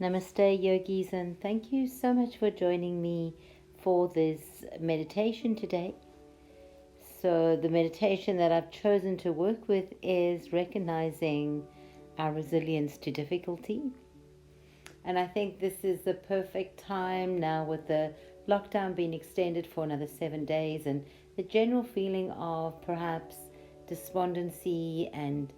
Namaste, yogis, and thank you so much for joining me for this meditation today. So, the meditation that I've chosen to work with is recognizing our resilience to difficulty. And I think this is the perfect time now, with the lockdown being extended for another 7 days and the general feeling of perhaps despondency and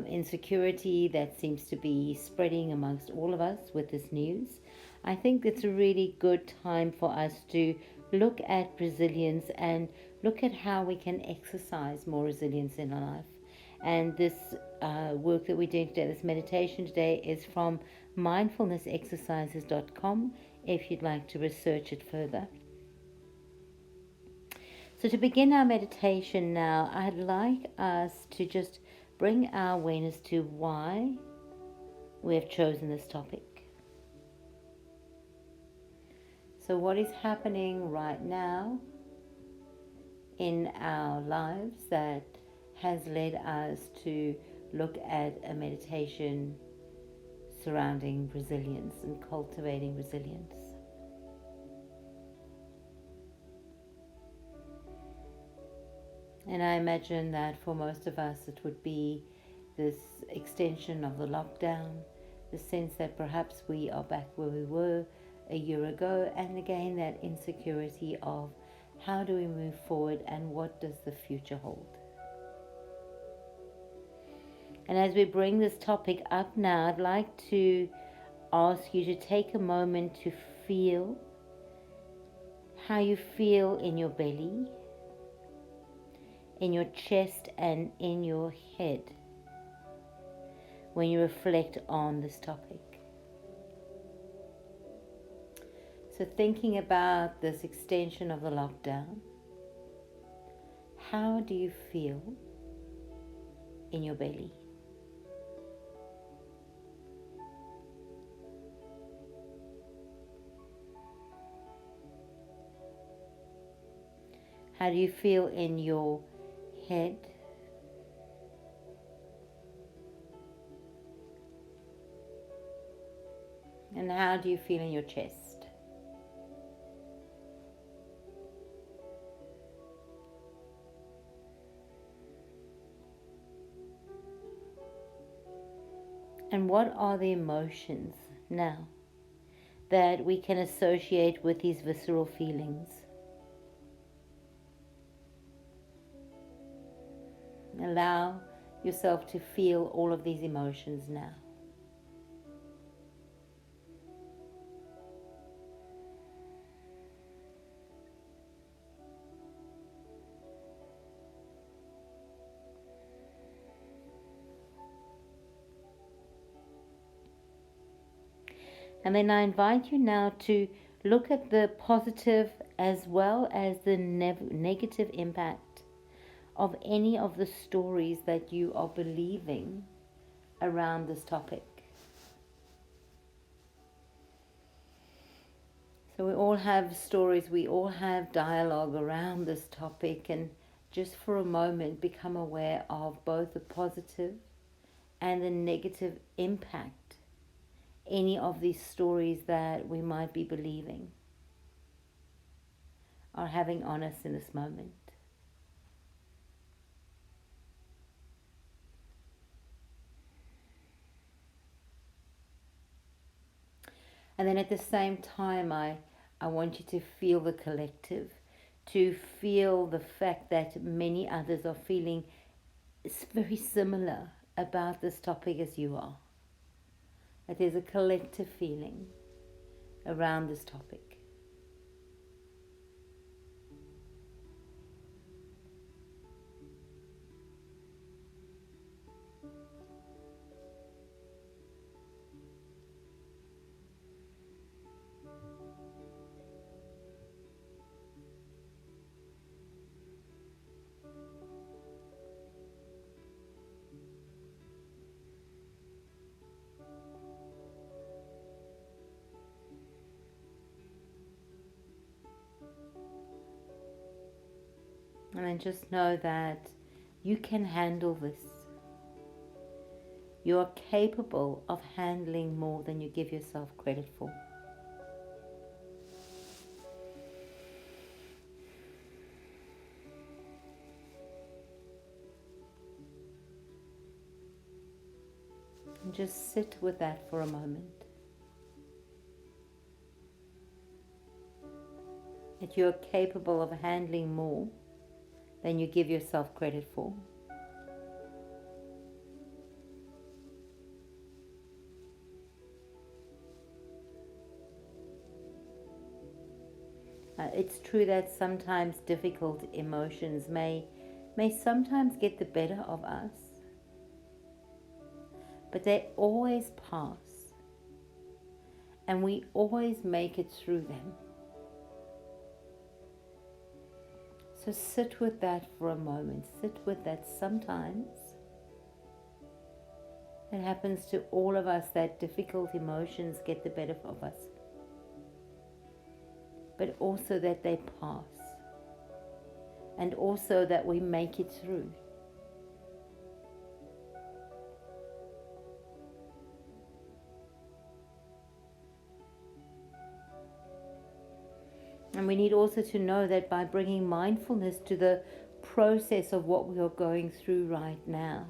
insecurity that seems to be spreading amongst all of us with this news. I think it's a really good time for us to look at resilience and look at how we can exercise more resilience in our life. And this work that we're doing today, this meditation today, is from mindfulnessexercises.com if you'd like to research it further. So, to begin our meditation now, I'd like us to just bring our awareness to why we have chosen this topic. So, what is happening right now in our lives that has led us to look at a meditation surrounding resilience and cultivating resilience? And I imagine that for most of us it would be this extension of the lockdown, the sense that perhaps we are back where we were a year ago, and again that insecurity of how do we move forward and what does the future hold. And as we bring this topic up now, I'd like to ask you to take a moment to feel how you feel in your belly, in your chest, and in your head when you reflect on this topic. So, thinking about this extension of the lockdown, how do you feel in your belly? How do you feel in your head? And how do you feel in your chest? And what are the emotions now that we can associate with these visceral feelings? Allow yourself to feel all of these emotions now. And then I invite you now to look at the positive as well as the negative impact of any of the stories that you are believing around this topic. So we all have stories, we all have dialogue around this topic, and just for a moment become aware of both the positive and the negative impact any of these stories that we might be believing are having on us in this moment. And then at the same time, I want you to feel the collective, to feel the fact that many others are feeling very similar about this topic as you are. That there's a collective feeling around this topic. And then just know that you can handle this. You are capable of handling more than you give yourself credit for. And just sit with that for a moment. That you are capable of handling more than you give yourself credit for. It's true that sometimes difficult emotions may sometimes get the better of us, but they always pass, and we always make it through them. So sit with that for a moment. Sit with that. Sometimes it happens to all of us that difficult emotions get the better of us, but also that they pass, and also that we make it through. And we need also to know that by bringing mindfulness to the process of what we are going through right now,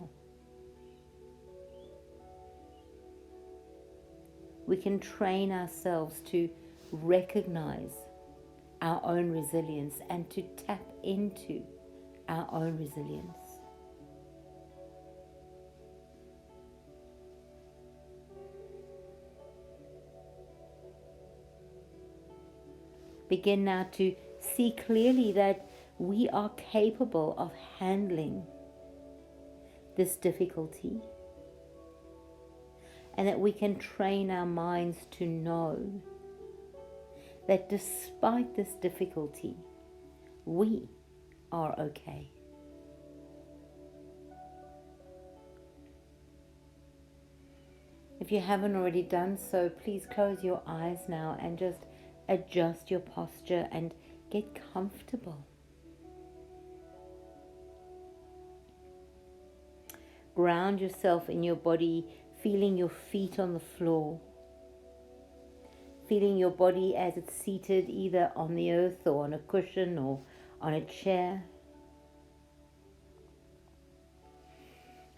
we can train ourselves to recognize our own resilience and to tap into our own resilience. Begin now to see clearly that we are capable of handling this difficulty, and that we can train our minds to know that despite this difficulty, we are okay. If you haven't already done so, please close your eyes now and just adjust your posture and get comfortable. Ground yourself in your body, feeling your feet on the floor, feeling your body as it's seated either on the earth or on a cushion or on a chair.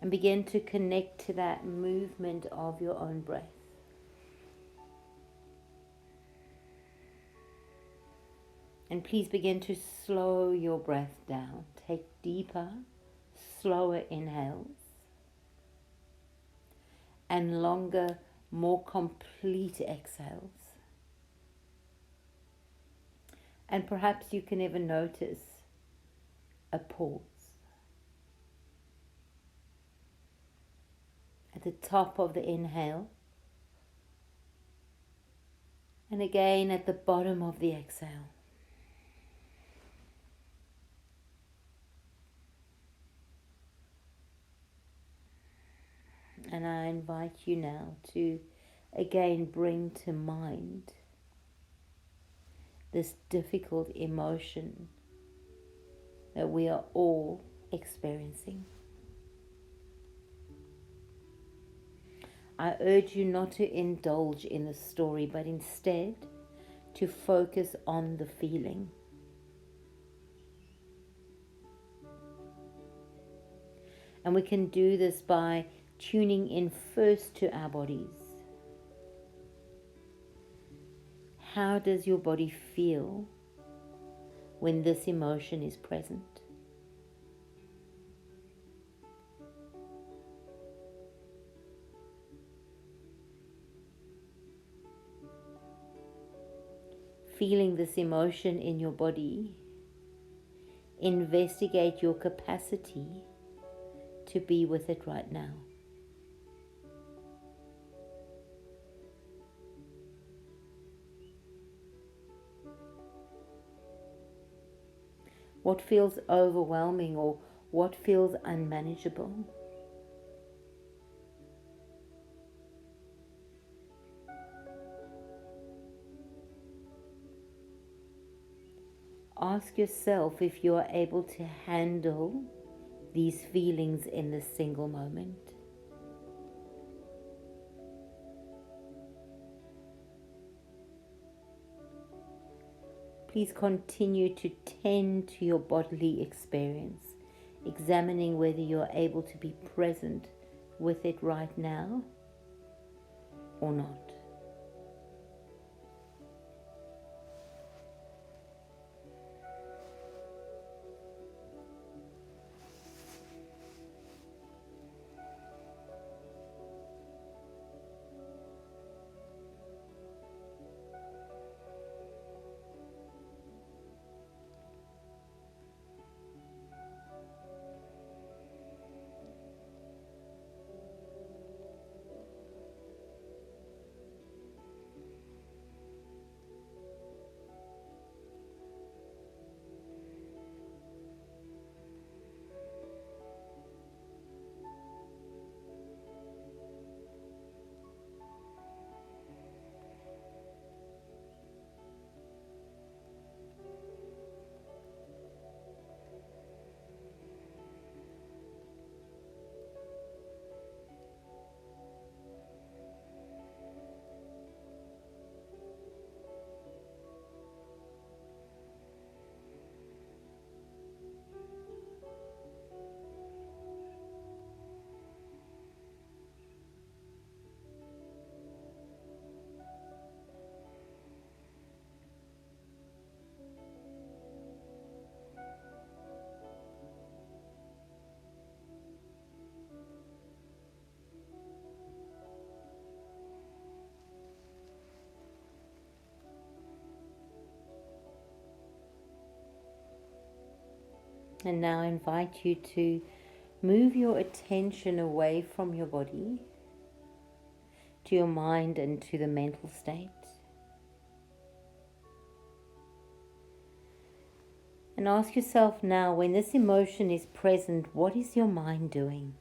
And begin to connect to that movement of your own breath. And please begin to slow your breath down. Take deeper, slower inhales and longer, more complete exhales. And perhaps you can even notice a pause at the top of the inhale, and again at the bottom of the exhale. And I invite you now to again bring to mind this difficult emotion that we are all experiencing. I urge you not to indulge in the story, but instead to focus on the feeling. And we can do this by tuning in first to our bodies. How does your body feel when this emotion is present? Feeling this emotion in your body, investigate your capacity to be with it right now. What feels overwhelming or what feels unmanageable? Ask yourself if you are able to handle these feelings in this single moment. please continue to tend to your bodily experience, examining whether you're able to be present with it right now or not. And now I invite you to move your attention away from your body to your mind and to the mental state. And ask yourself now, when this emotion is present, what is your mind doing?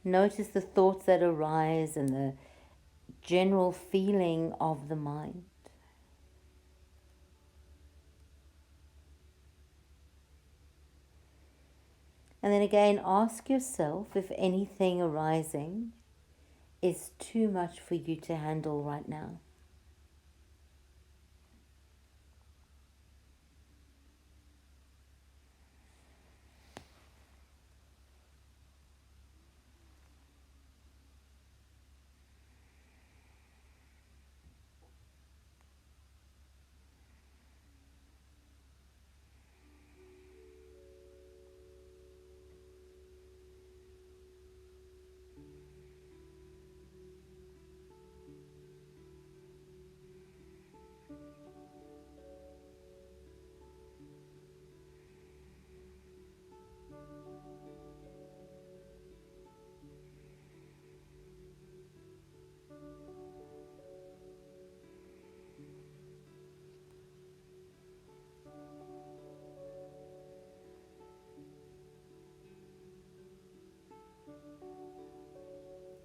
Notice the thoughts that arise and the general feeling of the mind. And then again, ask yourself if anything arising is too much for you to handle right now.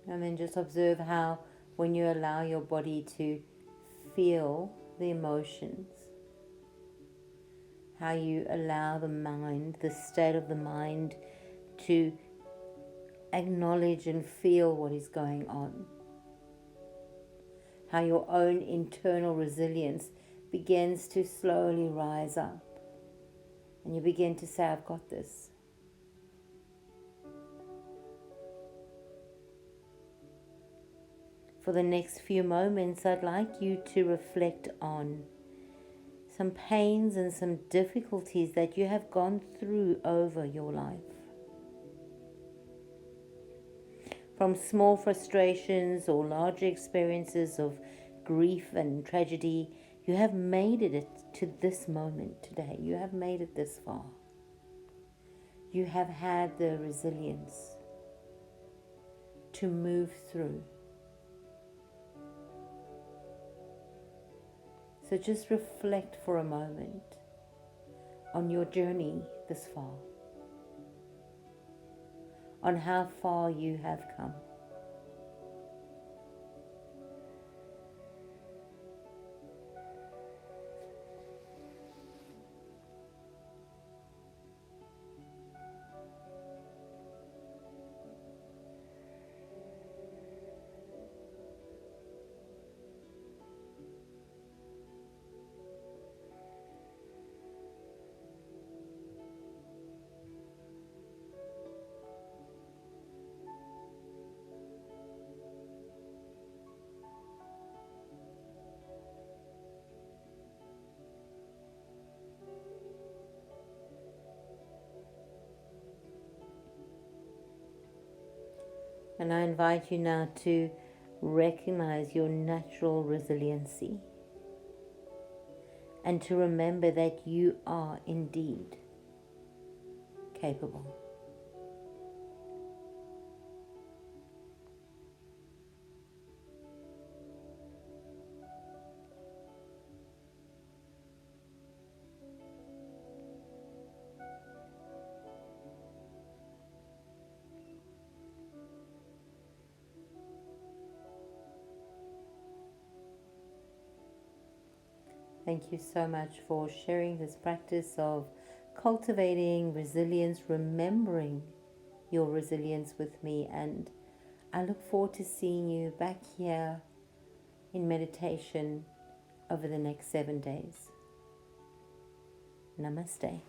And then just observe how, when you allow your body to feel the emotions, how you allow the mind, the state of the mind, to acknowledge and feel what is going on. How your own internal resilience begins to slowly rise up. And you begin to say, I've got this. For the next few moments, I'd like you to reflect on some pains and some difficulties that you have gone through over your life. From small frustrations or larger experiences of grief and tragedy, you have made it to this moment today. You have made it this far. You have had the resilience to move through. So just reflect for a moment on your journey this far, on how far you have come. And I invite you now to recognize your natural resiliency and to remember that you are indeed capable. Thank you so much for sharing this practice of cultivating resilience, remembering your resilience with me, and I look forward to seeing you back here in meditation over the next 7 days. Namaste.